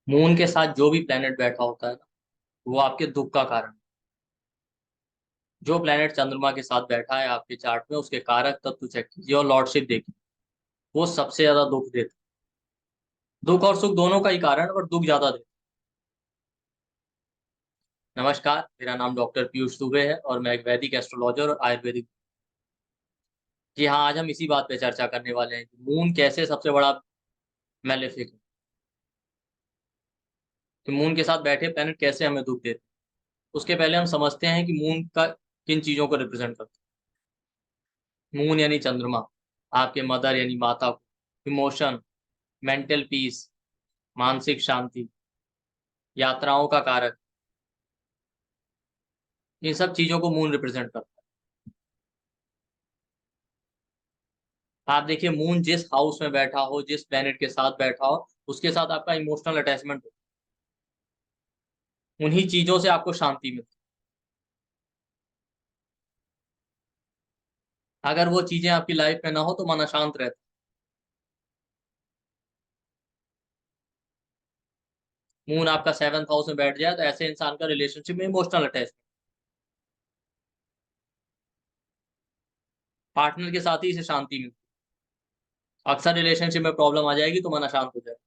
Moon के साथ जो भी प्लेनेट बैठा होता है ना, वो आपके दुख का कारण है। जो प्लेनेट चंद्रमा के साथ बैठा है आपके चार्ट में, उसके कारक तत्व चेक कीजिए और लॉर्डशिप देखिए। वो सबसे ज्यादा दुख देता है। दुख और सुख दोनों का ही कारण है, पर दुख ज्यादा देता है। नमस्कार, मेरा नाम डॉक्टर पीयूष दुबे है और मैं एक वैदिक एस्ट्रोलॉजर और आयुर्वेदिक। जी हाँ, आज हम इसी बात पे चर्चा करने वाले हैं कि मून कैसे सबसे बड़ा मैलेफिक है। कि मून के साथ बैठे प्लेनेट कैसे हमें दुख देते हैं। उसके पहले हम समझते हैं कि मून का किन चीजों को रिप्रेजेंट करता है। मून यानी चंद्रमा आपके मदर यानी माता को, इमोशन, मेंटल पीस, मानसिक शांति, यात्राओं का कारक, इन सब चीजों को मून रिप्रेजेंट करता है। आप देखिए, मून जिस हाउस में बैठा हो, जिस प्लेनेट के साथ बैठा हो, उसके साथ आपका इमोशनल अटैचमेंट हो, उन्हीं चीजों से आपको शांति मिलती है। अगर वो चीजें आपकी लाइफ में ना हो तो मन अशांत रहता है। मून आपका 7th हाउस में बैठ जाए तो ऐसे इंसान का रिलेशनशिप में इमोशनल अटैचमेंट, पार्टनर के साथ ही इसे शांति मिलती है। अक्सर रिलेशनशिप में प्रॉब्लम आ जाएगी तो मन अशांत हो जाएगा।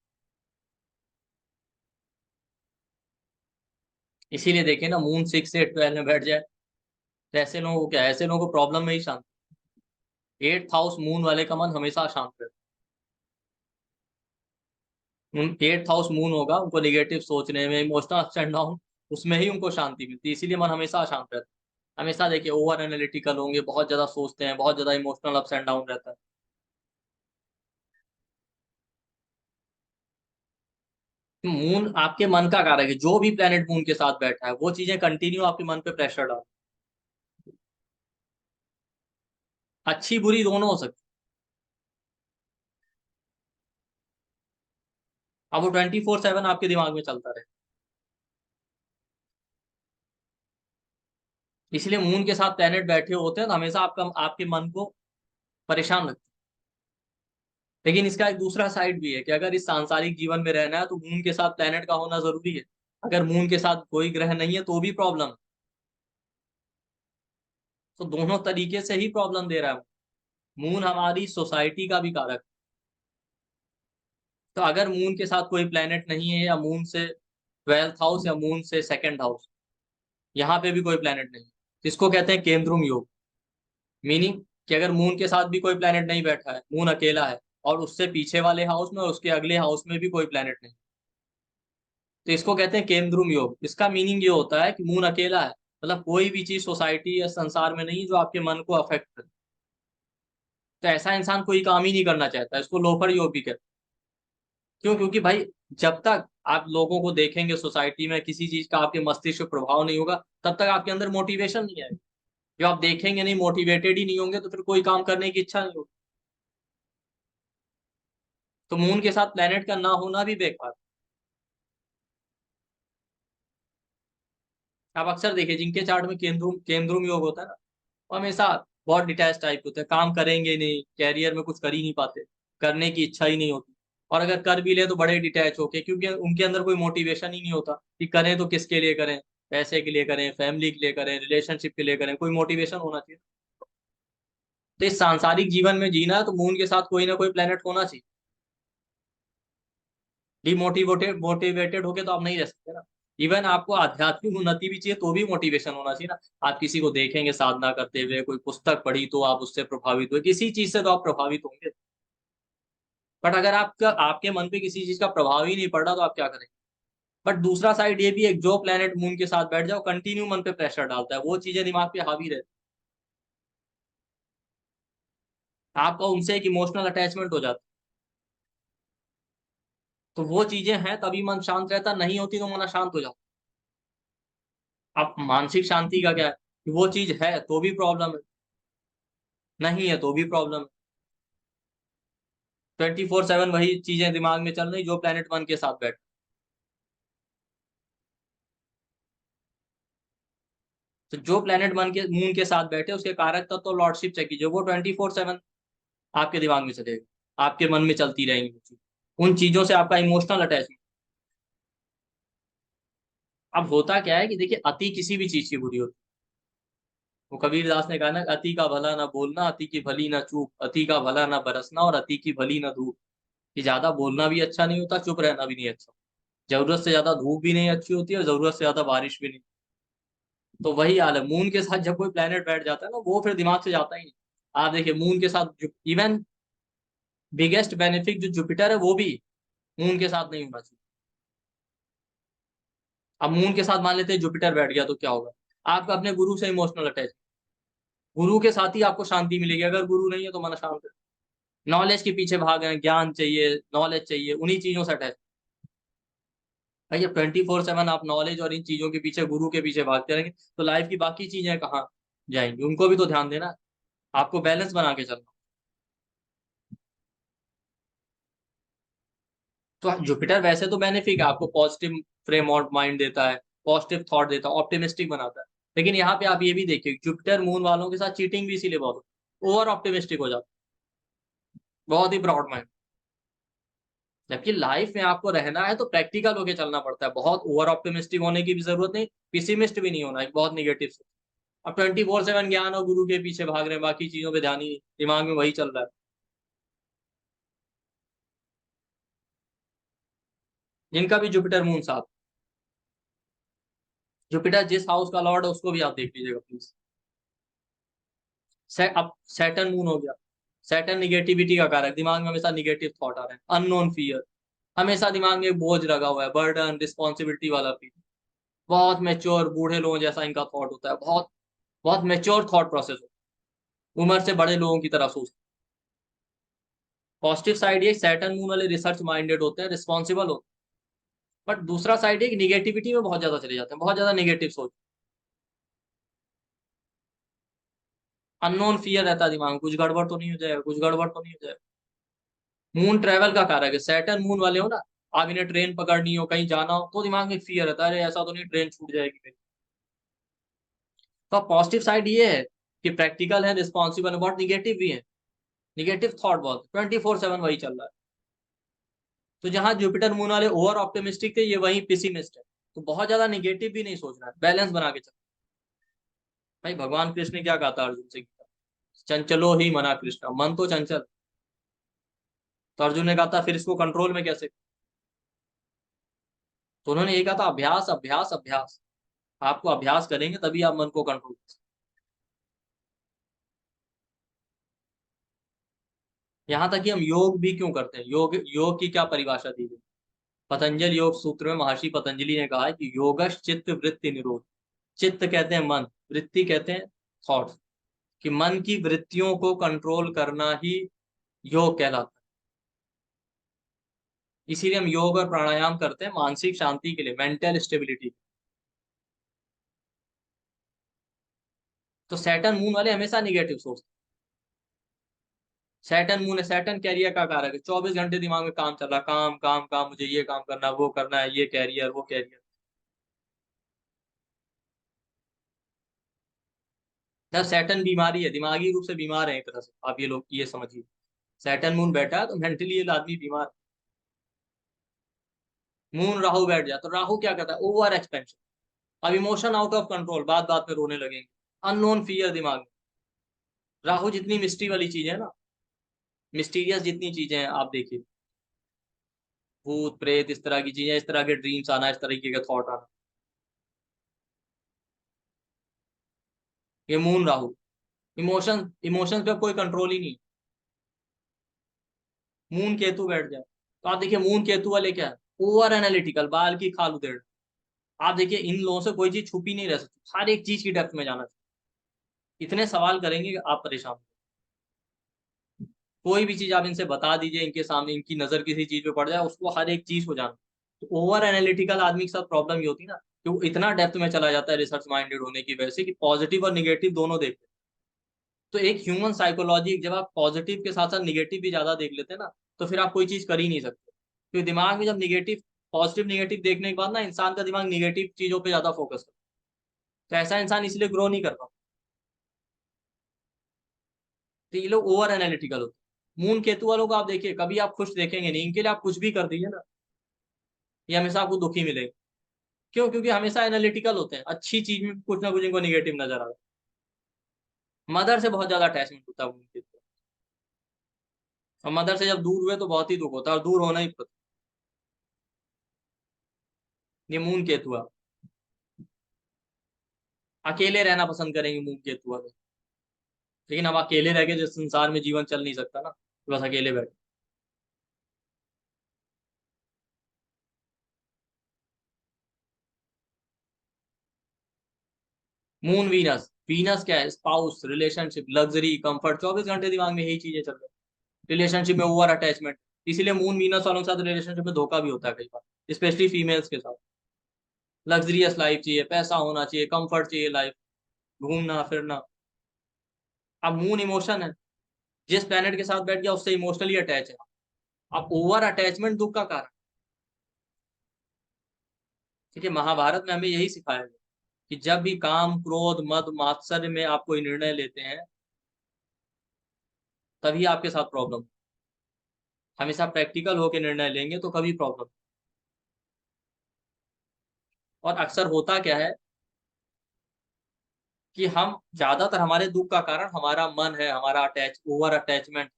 इसीलिए देखिए ना, मून 6 से 12 में बैठ जाए तो ऐसे लोगों को क्या है, ऐसे लोगों को प्रॉब्लम में ही शांति। 8th हाउस मून वाले का मन हमेशा अशांत रहता है। 8th हाउस मून होगा, उनको निगेटिव सोचने में, इमोशनल अप्स एंड डाउन, उसमें ही उनको शांति मिलती है। इसीलिए मन हमेशा अशांत रहता है। हमेशा देखिए, ओवर एनालिटिकल होंगे, बहुत ज्यादा सोचते हैं, बहुत ज्यादा इमोशनल अप्स एंड डाउन रहता है। मून आपके मन का कारक है। जो भी प्लेनेट मून के साथ बैठा है, वो चीजें कंटिन्यू आपके मन पे प्रेशर डाल, अच्छी बुरी दोनों हो सकती है। अब वो 24/7 आपके दिमाग में चलता रहे। इसलिए मून के साथ प्लेनेट बैठे होते हैं तो हमेशा आपका आपके मन को परेशान रखते हैं। लेकिन इसका एक दूसरा साइड भी है कि अगर इस सांसारिक जीवन में रहना है तो मून के साथ प्लेनेट का होना जरूरी है। अगर मून के साथ कोई ग्रह नहीं है तो भी प्रॉब्लम है। तो दोनों तरीके से ही प्रॉब्लम दे रहा है। मून हमारी सोसाइटी का भी कारक है। तो अगर मून के साथ कोई प्लेनेट नहीं है, या मून से 12th हाउस या मून से 2nd हाउस, यहाँ पे भी कोई प्लेनेट नहीं, इसको कहते हैं केंद्रुम योग। मीनिंग कि अगर मून के साथ भी कोई प्लेनेट नहीं बैठा है, मून अकेला है, और उससे पीछे वाले हाउस में और उसके अगले हाउस में भी कोई प्लेनेट नहीं, तो इसको कहते हैं केंद्रुम योग। इसका मीनिंग ये होता है कि मून अकेला है, मतलब कोई भी चीज सोसाइटी या संसार में नहीं जो आपके मन को अफेक्ट करे। तो ऐसा इंसान कोई काम ही नहीं करना चाहता, इसको लोफर योग भी कहते हैं। क्यों? क्योंकि भाई, जब तक आप लोगों को देखेंगे सोसाइटी में, किसी चीज का आपके मस्तिष्क पे प्रभाव नहीं होगा, तब तक आपके अंदर मोटिवेशन नहीं आएगा। जो आप देखेंगे नहीं, मोटिवेटेड ही नहीं होंगे, तो फिर कोई काम करने की इच्छा नहीं होगी। तो मून के साथ प्लेनेट का ना होना भी बेकार। आप अक्सर देखिए, जिनके चार्ट में केंद्रुम केंद्रुम योग होता है ना, वो हमेशा बहुत डिटैच टाइप होते हैं, काम करेंगे नहीं, कैरियर में कुछ कर ही नहीं पाते, करने की इच्छा ही नहीं होती। और अगर कर भी ले तो बड़े डिटैच होके, क्योंकि उनके अंदर कोई मोटिवेशन ही नहीं होता कि करें तो किसके लिए करें, पैसे के लिए करें, फैमिली के लिए करें, रिलेशनशिप के लिए करें, कोई मोटिवेशन होना चाहिए। तो इस सांसारिक जीवन में जीना है तो मून के साथ कोई ना कोई प्लेनेट होना चाहिए। डिमोटिवेटेड मोटिवेटेड होके तो आप नहीं रह सकते ना। इवन आपको आध्यात्मिक उन्नति भी चाहिए तो भी मोटिवेशन होना चाहिए ना। आप किसी को देखेंगे साधना करते हुए, कोई पुस्तक पढ़ी तो आप उससे प्रभावित हुए, किसी चीज से तो आप प्रभावित होंगे। बट अगर आपका आपके मन पे किसी चीज का प्रभाव ही नहीं पड़ रहा तो आप क्या करेंगे? बट दूसरा साइड ये भी है, जो प्लेनेट मून के साथ बैठ जाओ कंटिन्यू मन पे प्रेशर डालता है, वो चीजें दिमाग पे हावी रहती है, आपका उनसे एक इमोशनल अटैचमेंट हो जाता है। तो वो चीजें हैं तभी मन शांत रहता, नहीं होती तो मन अशांत हो जाता। अब मानसिक शांति का क्या है कि वो चीज है तो भी प्रॉब्लम है, नहीं है तो भी प्रॉब्लम है। 24/7 वही चीजें दिमाग में चल रही जो प्लेनेट वन के साथ बैठ। तो जो प्लेनेट वन के मून के साथ बैठे, उसके कारक तत्व तो लॉर्डशिप चाहिए, जो वो 24/7 आपके दिमाग में चलेगा, आपके मन में चलती रहेंगी वो चीज। उन चीजों से आपका इमोशनल अटैचमेंट। अब होता क्या है कि देखिए, अति किसी भी चीज की बुरी होती है। वो कबीर दास ने कहा ना, अति का भला ना बोलना, अति की भली ना चूप, अति का भला ना बरसना, और अति की भली ना धूप। कि ज्यादा बोलना भी अच्छा नहीं होता, चुप रहना भी नहीं अच्छा। जरूरत से ज्यादा धूप भी नहीं अच्छी होती, और जरूरत से ज्यादा बारिश भी नहीं। तो वही हाल है, मून के साथ जब कोई प्लेनेट बैठ जाता है ना, वो फिर दिमाग से जाता ही नहीं। आप देखिए, मून के साथ इवन बिगेस्ट बेनिफिट जो जुपिटर है, वो भी मून के साथ नहीं होना चाहिए। अब मून के साथ मान लेते हैं जुपिटर बैठ गया, तो क्या होगा? आपका अपने गुरु से इमोशनल अटैच, गुरु के साथ ही आपको शांति मिलेगी। अगर गुरु नहीं है तो मन शांत है। नॉलेज के पीछे भाग रहे हैं, ज्ञान चाहिए, नॉलेज चाहिए, उन्हीं चीजों से अटैच। भाई, जब 24/7 आप नॉलेज और इन चीजों के पीछे, गुरु के पीछे भागते रहेंगे, तो लाइफ की बाकी चीजें कहाँ जाएंगी? उनको भी तो ध्यान देना। आपको बैलेंस बना के चलना। तो जुपिटर वैसे तो बेनिफिक है, आपको पॉजिटिव फ्रेम ऑफ माइंड देता है, पॉजिटिव थॉट देता है, ऑप्टिमिस्टिक बनाता है। लेकिन यहाँ पे आप ये भी देखिए, जुपिटर मून वालों के साथ चीटिंग भी इसीलिए बहुत होती है, ओवर ऑप्टिमिस्टिक हो जाता है, बहुत ही ब्रॉड माइंड। जबकि लाइफ में आपको रहना है तो प्रैक्टिकल होके चलना पड़ता है, बहुत ओवर ऑप्टिमिस्टिक होने की भी जरूरत नहीं, पिसिमिस्ट भी नहीं होना है, बहुत निगेटिव से। अब 24/7 ज्ञान और गुरु के पीछे भाग रहे हैं, बाकी चीजों पे ध्यान ही नहीं, दिमाग में वही चल रहा है। जिनका भी जुपिटर मून साथ, जुपिटर जिस हाउस का लॉर्ड है उसको भी आप देख लीजिएगा प्लीज। अब सैटर्न मून हो गया, सैटर्न निगेटिविटी का कारक, दिमाग में हमेशा निगेटिव थॉट आ रहे हैं, अननोन फियर, हमेशा दिमाग में एक बोझ लगा हुआ है, बर्डन, रिस्पॉन्सिबिलिटी वाला फील। बहुत मेच्योर बूढ़े लोगों जैसा इनका थॉट होता है, बहुत बहुत मेच्योर थॉट प्रोसेस होता है, उम्र से बड़े लोगों की तरह सोचते हैं। पॉजिटिव साइड ये, सैटर्न मून वाले रिसर्च माइंडेड होते हैं, रिस्पॉन्सिबल होते हैं। बट दूसरा साइड एक निगेटिविटी में बहुत ज्यादा चले जाते हैं, बहुत ज्यादा निगेटिव सोच, अननोन फियर रहता है दिमाग में, कुछ गड़बड़ तो नहीं हो जाएगा, कुछ गड़बड़ तो नहीं हो जाएगा। मून ट्रेवल का कारक है, सैटर्न मून वाले हो ना, आप इन्हें ट्रेन पकड़नी हो, कहीं जाना हो, तो दिमाग में फियर रहता है, अरे ऐसा तो नहीं ट्रेन छूट जाएगी मेरी। तो पॉजिटिव साइड ये है कि प्रैक्टिकल है, रिस्पॉन्सिबल है, बहुत निगेटिव भी है, निगेटिव थॉट बहुत, 24/7 वही चल रहा है। तो जहां जुपिटर मून वाले ओवर ऑप्टिमिस्टिक थे, ये वही पिसिमिस्ट है। तो बहुत ज्यादा निगेटिव भी नहीं सोचना है, बैलेंस बना के चल। भाई, भगवान कृष्ण ने क्या कहा था अर्जुन से? चंचलो ही मना कृष्ण, मन तो चंचल। तो अर्जुन ने कहा था फिर इसको कंट्रोल में कैसे? तो उन्होंने ये कहा था, अभ्यास अभ्यास अभ्यास। आपको अभ्यास करेंगे तभी आप मन को कंट्रोल कर सकते। यहाँ तक कि हम योग भी क्यों करते हैं, योग योग की क्या परिभाषा दी गई? पतंजलि योग सूत्र में महर्षि पतंजलि ने कहा है कि योगश चित्त वृत्ति निरोध। चित्त कहते हैं मन, वृत्ति कहते हैं थॉट्स, कि मन की वृत्तियों को कंट्रोल करना ही योग कहलाता है। इसीलिए हम योग और प्राणायाम करते हैं, मानसिक शांति के लिए, मेंटल स्टेबिलिटी। तो सैटर्न मून वाले हमेशा निगेटिव सोचते हैं। सैटर्न मून है, सैटर्न कैरियर का कारक है, 24 घंटे दिमाग में काम चल रहा, काम काम काम, मुझे ये काम करना, वो करना है, ये कैरियर, वो कैरियर। जब सैटर्न बीमारी है, दिमागी रूप से बीमार है एक तरह से, आप ये लोग ये समझिए। सैटर्न मून बैठा है तो मेंटली ये आदमी बीमार है। मून राहु बैठ जाए तो राहु क्या करता है? Over expansion. अब इमोशन आउट ऑफ कंट्रोल, बात बात में रोने लगेंगे, अननोन फियर दिमाग में। राहु जितनी मिस्ट्री वाली चीज है ना, मिस्टीरियस जितनी चीजें हैं, आप देखिए, भूत प्रेत, इस तरह की चीजें, इस तरह के ड्रीम्स आना, इस तरीके के थॉट आना, ये मून राहु। इमोशन, इमोशंस पे कोई कंट्रोल ही नहीं। मून केतु बैठ जाए तो आप देखिए, मून केतु वाले क्या है? ओवर एनालिटिकल, बाल की खाल उधेड़। आप देखिए, इन लोगों से कोई चीज छुपी नहीं रह सकती, हर एक चीज की डेप्थ में जाना चाहिए। इतने सवाल करेंगे कि आप परेशान हो। कोई भी चीज आप इनसे बता दीजिए, इनके सामने इनकी नजर किसी चीज पे पड़ जाए, उसको हर एक चीज को जाना। तो ओवर एनालिटिकल आदमी के साथ प्रॉब्लम ये होती है ना, कि वो इतना डेप्थ में चला जाता है रिसर्च माइंडेड होने की वजह से, कि पॉजिटिव और निगेटिव दोनों देखते हैं। तो एक ह्यूमन साइकोलॉजी, जब आप पॉजिटिव के साथ साथ निगेटिव भी ज्यादा देख लेते हैं ना, तो फिर आप कोई चीज कर ही नहीं सकते। क्योंकि दिमाग में जब निगेटिव, पॉजिटिव निगेटिव देखने के बाद ना, इंसान का दिमाग निगेटिव चीजों पे ज्यादा फोकस करता है। तो ऐसा इंसान इसलिए ग्रो नहीं कर पाता। तो ये लोग ओवर एनालिटिकल होते हैं। मून केतु वालों को आप देखिए, कभी आप खुश देखेंगे नहीं, इनके लिए आप कुछ भी कर दीजिए ना, ये हमेशा आपको दुखी मिलेगा। क्यों? क्योंकि हमेशा एनालिटिकल होते हैं, अच्छी चीज में कुछ ना कुछ इनको निगेटिव नजर आता है। मदर से बहुत ज्यादा अटैचमेंट होता है उनके, और मदर से जब दूर हुए तो बहुत ही दुख होता है, और दूर होना ही पड़ता है। ये मून केतुआ अकेले रहना पसंद करेंगे, मून केतुआ में। लेकिन अब अकेले रह के जिस संसार में जीवन चल नहीं सकता ना, तो बस अकेले बैठे। मून वीनस, वीनस क्या है? स्पाउस, रिलेशनशिप, लग्जरी, कंफर्ट, 24 घंटे दिमाग में यही चीजें चल रही है। रिलेशनशिप में ओवर अटैचमेंट, इसीलिए मून वीनस वालों के साथ रिलेशनशिप में धोखा भी होता है कई बार, स्पेशली फीमेल्स के साथ। लग्जरियस लाइफ चाहिए, पैसा होना चाहिए, कंफर्ट चाहिए लाइफ, घूमना फिरना। अब मून इमोशन है, जिस प्लेनेट के साथ बैठ गया उससे इमोशनली अटैच है। अब ओवर अटैचमेंट दुख का कारण। ठीक है, महाभारत में हमें यही सिखाया गया कि जब भी काम, क्रोध, मद, मात्सर्य में आप कोई निर्णय लेते हैं, तभी आपके साथ प्रॉब्लम। हमेशा प्रैक्टिकल होकर निर्णय लेंगे तो कभी प्रॉब्लम। और अक्सर होता क्या है कि हम ज्यादातर, हमारे दुख का कारण हमारा मन है, हमारा ओवर अटैचमेंट,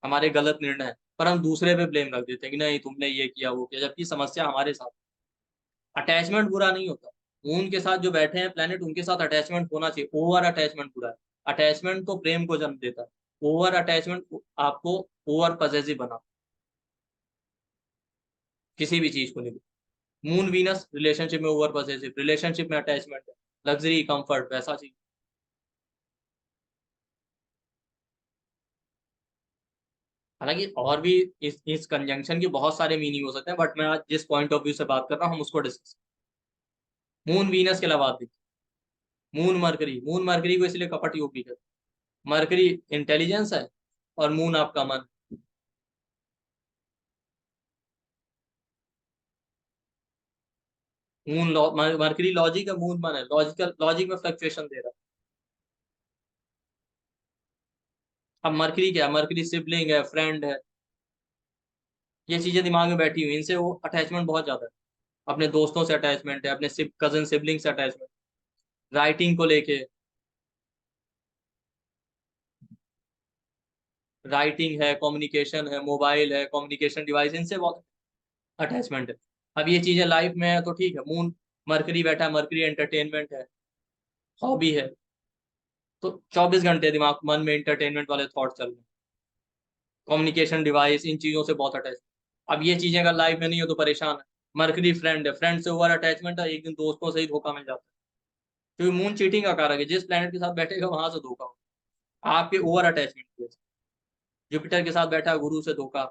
हमारे गलत निर्णय, पर हम दूसरे पे ब्लेम रख देते हैं कि नहीं तुमने ये किया वो किया, जबकि समस्या हमारे साथ। अटैचमेंट बुरा नहीं होता। मून के साथ जो बैठे हैं प्लेनेट, उनके साथ अटैचमेंट होना चाहिए, ओवर अटैचमेंट बुरा है। अटैचमेंट तो प्रेम को जन्म देता है, ओवर अटैचमेंट आपको ओवर पजेसिव बना, किसी भी चीज को लेकर। मून वीनस रिलेशनशिप में ओवर पजेसिव, रिलेशनशिप में अटैचमेंट है, लग्जरी कंफर्ट वैसा चीज। हालांकि और भी इस कंजंक्शन के बहुत सारे मीनिंग हो सकते हैं, बट मैं आज जिस पॉइंट ऑफ व्यू से बात कर रहा हूँ हम उसको डिस्कस। मून वीनस के अलावा मून मरकरी को इसलिए कपट योग भी कहते हैं। मरकरी इंटेलिजेंस है, और मून आपका मन। मरकरी लॉजिक है, मून मन है, लॉजिकल, लॉजिक में फ्लक्चुएशन दे रहा है। अब मरकरी क्या है? मरकरी सिबलिंग है, फ्रेंड है, ये चीजें दिमाग में बैठी हुई, इनसे वो अटैचमेंट बहुत ज्यादा है। अपने दोस्तों से अटैचमेंट है, अपने कजन सिबलिंग से अटैचमेंट, राइटिंग को लेके, राइटिंग है, कम्युनिकेशन है, मोबाइल है, कम्युनिकेशन डिवाइस, इनसे बहुत अटैचमेंट है। अब ये चीजें लाइफ में है तो ठीक है, मून मरकरी बैठा है, मरकरी एंटरटेनमेंट है, हॉबी है, तो 24 घंटे दिमाग मन में एंटरटेनमेंट वाले थॉट चल रहे हैं। कम्युनिकेशन डिवाइस, इन चीजों से बहुत अटैच। अब ये चीजें अगर लाइफ में नहीं हो तो परेशान है। मरकरी फ्रेंड है, फ्रेंड से ओवर अटैचमेंट है, एक दिन दोस्तों से ही धोखा मिल जाता है। क्योंकि मून चीटिंग का कारक है, जिस प्लेनेट के साथ बैठेगा वहां से धोखा हो, आपके ओवर अटैचमेंट की वजह से। जुपिटर के साथ बैठा है, गुरु से धोखा।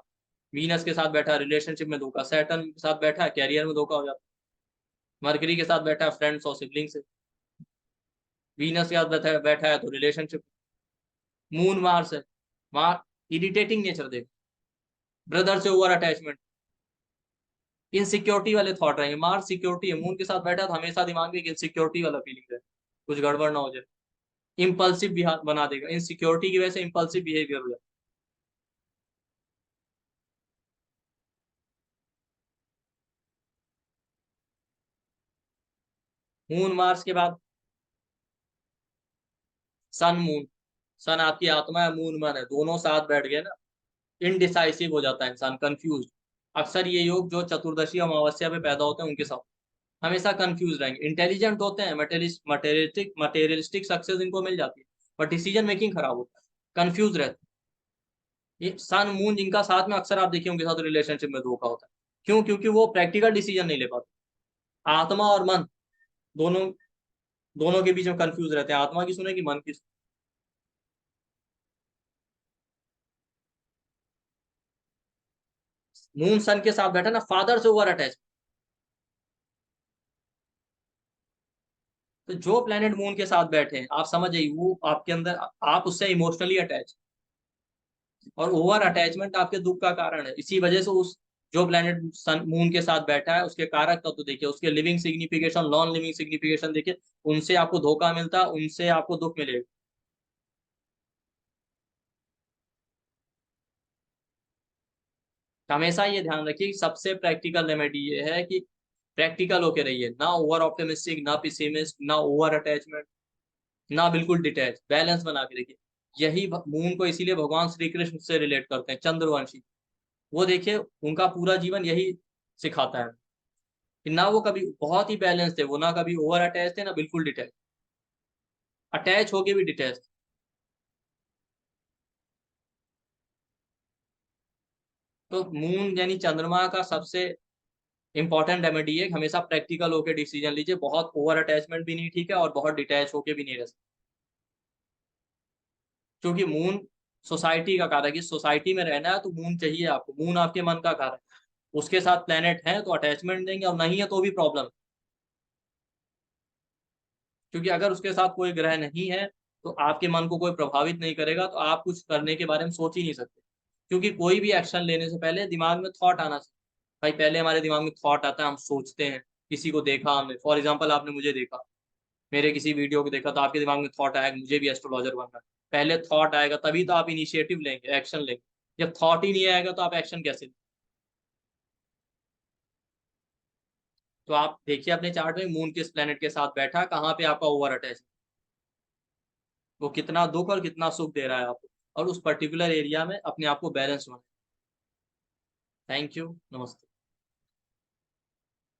वीनस के साथ बैठा है, रिलेशनशिप में धोखा। सैटर्न के साथ बैठा है, कैरियर में धोखा हो जाता है। मरकरी के साथ बैठा है, फ्रेंड्स और सिबलिंग से। वीनस के साथ बैठा है तो रिलेशनशिप। मून मार्स है, मार इरिटेटिंग नेचर देख, ब्रदर से ओवर अटैचमेंट, इनसिक्योरिटी वाले थॉट रहेंगे। मार्स सिक्योरिटी है, मून के साथ बैठा तो हमेशा दिमाग में एक इनसिक्योरिटी वाला फीलिंग है, कुछ गड़बड़ ना हो जाए। इंपल्सिव भी बना देगा, इनसिक्योरिटी की वजह से इंपल्सिव बिहेवियर हो जाए। मून मार्स के बाद सन मून। सन आपकी आत्मा है, मून मन है, दोनों साथ बैठ गए ना, इनडिसाइसिव हो जाता है इंसान, कंफ्यूज। अक्सर ये योग जो चतुर्दशी अमावस्या पे पैदा होते हैं उनके साथ हमेशा कंफ्यूज रहेंगे। इंटेलिजेंट होते हैं, मटेरियलिस्टिक मटेरियलिस्टिक सक्सेस इनको मिल जाती है, पर डिसीजन मेकिंग खराब होता है, कंफ्यूज रहते हैं। ये सन मून जिनका साथ में, अक्सर आप देखिए उनके साथ रिलेशनशिप में धोखा होता है। क्यों? क्योंकि वो प्रैक्टिकल डिसीजन नहीं ले पाते। आत्मा और मन दोनों, दोनों के बीच में कंफ्यूज रहते हैं, आत्मा की सुने कि मन की। मून सन के साथ बैठा ना, फादर से ओवर अटैच। तो जो प्लेनेट मून के साथ बैठे हैं, आप समझ जाइए वो आपके अंदर, आप उससे इमोशनली अटैच, और ओवर अटैचमेंट आपके दुख का कारण है। इसी वजह से उस, जो प्लेनेट सन मून के साथ बैठा है उसके कारक तत्व तो देखिए, उसके living signification, non living signification देखिए, उनसे आपको धोखा मिलता है, उनसे आपको दुख मिलेगा। हमेशा ये ध्यान रखिए कि सबसे प्रैक्टिकल रेमेडी ये है कि प्रैक्टिकल होके रहिए, ना ओवर ऑप्टिमिस्टिक, ना पिसिमिस्ट, ना ओवर अटैचमेंट, ना बिल्कुल डिटैच, बैलेंस बना के रखिए। यही मून को इसीलिए भगवान श्री कृष्ण से रिलेट करते हैं, चंद्रवंशी। वो देखिए उनका पूरा जीवन यही सिखाता है कि ना वो कभी बहुत ही बैलेंस थे, वो ना कभी ओवर अटैच थे ना बिल्कुल डिटैच, अटैच होके भी डिटैच। तो मून यानी चंद्रमा का सबसे इंपॉर्टेंट रेमेडी है, हमेशा प्रैक्टिकल होकर डिसीजन लीजिए, बहुत ओवर अटैचमेंट भी नहीं ठीक है और बहुत डिटैच होके भी नहीं रह सकते। क्योंकि मून सोसाइटी का कारक है, कि सोसाइटी में रहना है तो मून चाहिए आपको, मून आपके मन का कारक है। उसके साथ प्लेनेट है तो अटैचमेंट देंगे, और नहीं है तो भी प्रॉब्लम। क्योंकि अगर उसके साथ कोई ग्रह नहीं है तो आपके मन को कोई प्रभावित नहीं करेगा, तो आप कुछ करने के बारे में सोच ही नहीं सकते। क्योंकि कोई भी एक्शन लेने से पहले दिमाग में थॉट आना चाहिए। भाई पहले हमारे दिमाग में थॉट आता है, हम सोचते हैं, किसी को देखा हमने, फॉर एग्जाम्पल आपने मुझे देखा, मेरे किसी वीडियो को देखा, तो आपके दिमाग में थॉट आया कि मुझे भी एस्ट्रोलॉजर बनना है। पहले थॉट आएगा तभी तो आप इनिशिएटिव लेंगे, एक्शन लेंगे। जब थॉट ही नहीं आएगा तो आप एक्शन कैसे लेंगे? तो आप देखिए अपने चार्ट में मून किस प्लेनेट के साथ बैठा है, कहाँ पे आपका ओवर अटैच, वो कितना दुख और कितना सुख दे रहा है आपको, और उस पर्टिकुलर एरिया में अपने आप को बैलेंस होना। थैंक यू, नमस्ते।